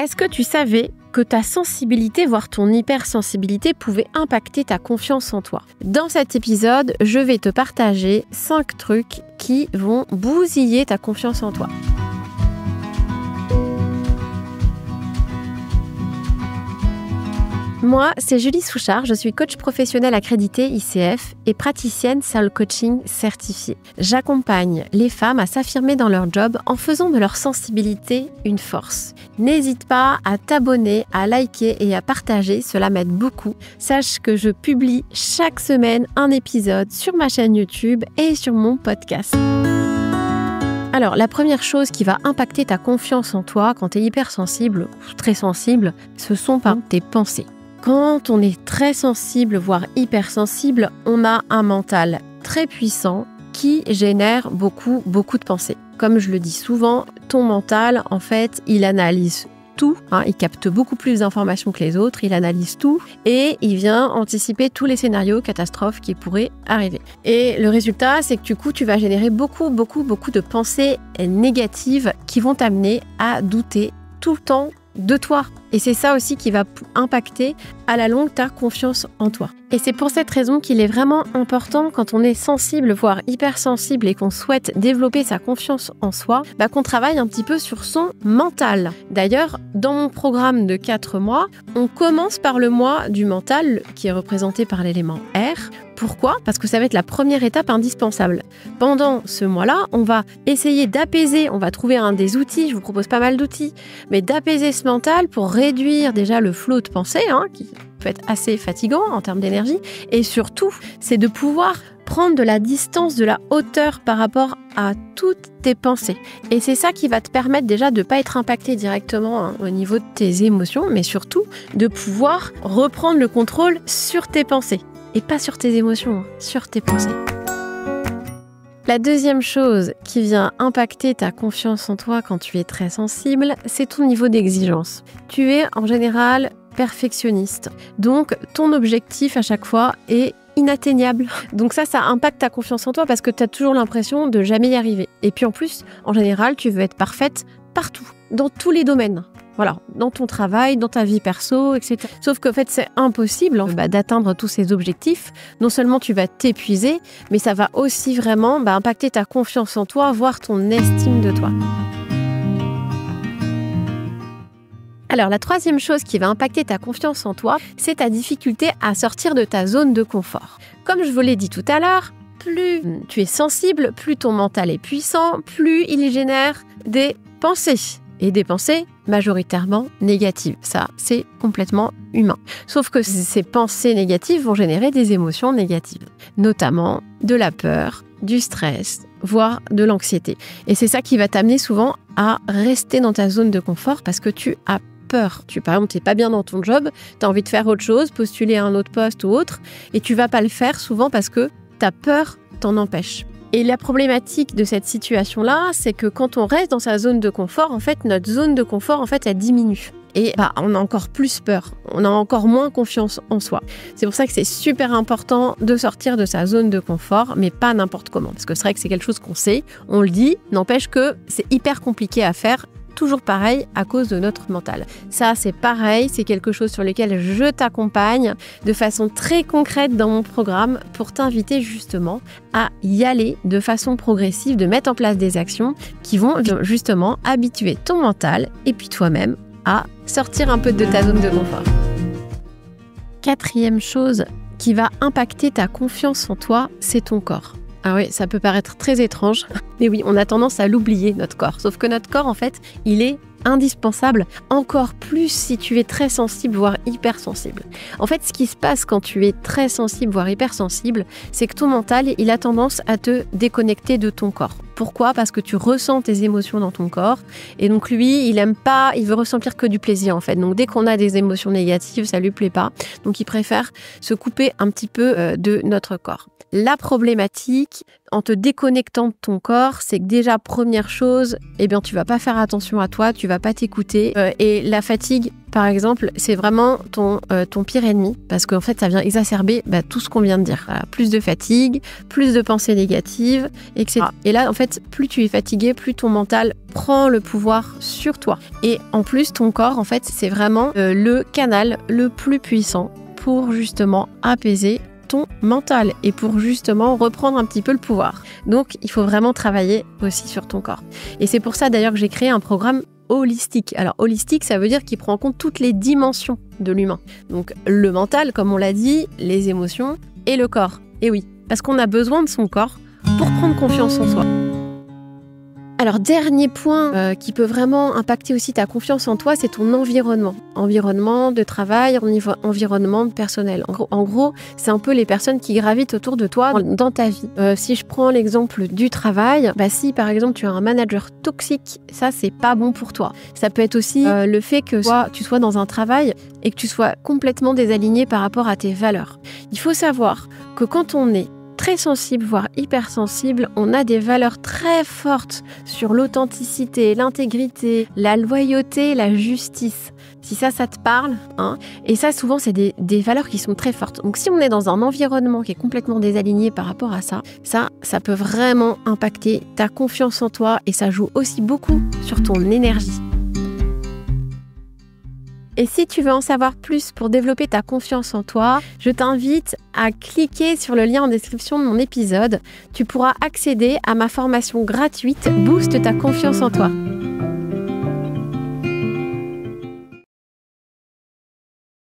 Est-ce que tu savais que ta sensibilité, voire ton hypersensibilité, pouvait impacter ta confiance en toi? Dans cet épisode, je vais te partager 5 trucs qui vont bousiller ta confiance en toi. Moi, c'est Julie Souchard, je suis coach professionnel accrédité ICF et praticienne Soul Coaching certifiée. J'accompagne les femmes à s'affirmer dans leur job en faisant de leur sensibilité une force. N'hésite pas à t'abonner, à liker et à partager, cela m'aide beaucoup. Sache que je publie chaque semaine un épisode sur ma chaîne YouTube et sur mon podcast. Alors, la première chose qui va impacter ta confiance en toi quand tu es hypersensible ou très sensible, ce sont tes pensées. Quand on est très sensible, voire hypersensible, on a un mental très puissant qui génère beaucoup de pensées. Comme je le dis souvent, ton mental, en fait, il analyse tout, il capte beaucoup plus d'informations que les autres, il analyse tout et il vient anticiper tous les scénarios catastrophes qui pourraient arriver. Et le résultat, c'est que du coup, tu vas générer beaucoup de pensées négatives qui vont t'amener à douter tout le temps de toi. Et c'est ça aussi qui va impacter à la longue ta confiance en toi. Et c'est pour cette raison qu'il est vraiment important quand on est sensible, voire hypersensible et qu'on souhaite développer sa confiance en soi, qu'on travaille un petit peu sur son mental. D'ailleurs, dans mon programme de 4 mois, on commence par le mois du mental qui est représenté par l'élément R. Pourquoi ? Parce que ça va être la première étape indispensable. Pendant ce mois-là, on va essayer d'apaiser, on va trouver un des outils, je vous propose pas mal d'outils, mais d'apaiser ce mental pour réduire déjà le flot de pensée, qui peut être assez fatigant en termes d'énergie, et surtout, c'est de pouvoir prendre de la distance, de la hauteur par rapport à toutes tes pensées. Et c'est ça qui va te permettre déjà de ne pas être impacté directement au niveau de tes émotions, mais surtout de pouvoir reprendre le contrôle sur tes pensées. Et pas sur tes émotions, sur tes pensées. La deuxième chose qui vient impacter ta confiance en toi quand tu es très sensible, c'est ton niveau d'exigence. Tu es en général perfectionniste. Donc, ton objectif à chaque fois est inatteignable. Donc ça impacte ta confiance en toi parce que tu as toujours l'impression de jamais y arriver. Et puis en plus, en général, tu veux être parfaite partout, dans tous les domaines. Voilà, dans ton travail, dans ta vie perso, etc. Sauf qu'en fait, c'est impossible d'atteindre tous ces objectifs. Non seulement tu vas t'épuiser, mais ça va aussi vraiment impacter ta confiance en toi, voire ton estime de toi. Alors, la troisième chose qui va impacter ta confiance en toi, c'est ta difficulté à sortir de ta zone de confort. Comme je vous l'ai dit tout à l'heure, plus tu es sensible, plus ton mental est puissant, plus il génère des pensées. Et des pensées majoritairement négatives. Ça, c'est complètement humain. Sauf que ces pensées négatives vont générer des émotions négatives, notamment de la peur, du stress, voire de l'anxiété. Et c'est ça qui va t'amener souvent à rester dans ta zone de confort parce que tu as peur. Par exemple, tu n'es pas bien dans ton job, tu as envie de faire autre chose, postuler à un autre poste ou autre, et tu ne vas pas le faire souvent parce que ta peur t'en empêche. Et la problématique de cette situation-là, c'est que quand on reste dans sa zone de confort, en fait, notre zone de confort, en fait, elle diminue. Et on a encore plus peur, on a encore moins confiance en soi. C'est pour ça que c'est super important de sortir de sa zone de confort, mais pas n'importe comment. Parce que c'est vrai que c'est quelque chose qu'on sait, on le dit, n'empêche que c'est hyper compliqué à faire. Toujours pareil à cause de notre mental. Ça, c'est pareil, c'est quelque chose sur lequel je t'accompagne de façon très concrète dans mon programme pour t'inviter justement à y aller de façon progressive, de mettre en place des actions qui vont justement habituer ton mental et puis toi-même à sortir un peu de ta zone de confort. Quatrième chose qui va impacter ta confiance en toi, c'est ton corps. Ah oui, ça peut paraître très étrange, mais oui, on a tendance à l'oublier, notre corps. Sauf que notre corps, en fait, il est indispensable, encore plus si tu es très sensible, voire hypersensible. En fait, ce qui se passe quand tu es très sensible, voire hypersensible, c'est que ton mental, il a tendance à te déconnecter de ton corps. Pourquoi ? Parce que tu ressens tes émotions dans ton corps. Et donc lui, il aime pas, il veut ressentir que du plaisir en fait. Donc dès qu'on a des émotions négatives, ça lui plaît pas. Donc il préfère se couper un petit peu de notre corps. La problématique, en te déconnectant de ton corps, c'est que déjà, première chose, eh bien, tu vas pas faire attention à toi, tu vas pas t'écouter. Et la fatigue, par exemple, c'est vraiment ton pire ennemi, parce qu'en fait, ça vient exacerber tout ce qu'on vient de dire. Voilà, plus de fatigue, plus de pensées négatives, etc. Et là, en fait, plus tu es fatigué, plus ton mental prend le pouvoir sur toi. Et en plus, ton corps, en fait, c'est vraiment le canal le plus puissant pour justement apaiser ton mental et pour justement reprendre un petit peu le pouvoir. Donc, il faut vraiment travailler aussi sur ton corps. Et c'est pour ça d'ailleurs que j'ai créé un programme holistique. Alors, holistique, ça veut dire qu'il prend en compte toutes les dimensions de l'humain. Donc, le mental, comme on l'a dit, les émotions et le corps. Et oui, parce qu'on a besoin de son corps pour prendre confiance en soi. Alors, dernier point qui peut vraiment impacter aussi ta confiance en toi, c'est ton environnement. Environnement de travail, environnement personnel. En gros, c'est un peu les personnes qui gravitent autour de toi dans ta vie. Si je prends l'exemple du travail, si par exemple tu as un manager toxique, ça c'est pas bon pour toi. Ça peut être aussi le fait que tu sois dans un travail et que tu sois complètement désaligné par rapport à tes valeurs. Il faut savoir que quand on est très sensible, voire hypersensible, on a des valeurs très fortes sur l'authenticité, l'intégrité, la loyauté, la justice. Si ça te parle, et ça souvent c'est des valeurs qui sont très fortes. Donc si on est dans un environnement qui est complètement désaligné par rapport à ça peut vraiment impacter ta confiance en toi et ça joue aussi beaucoup sur ton énergie. Et si tu veux en savoir plus pour développer ta confiance en toi, je t'invite à cliquer sur le lien en description de mon épisode. Tu pourras accéder à ma formation gratuite Booste ta confiance en toi.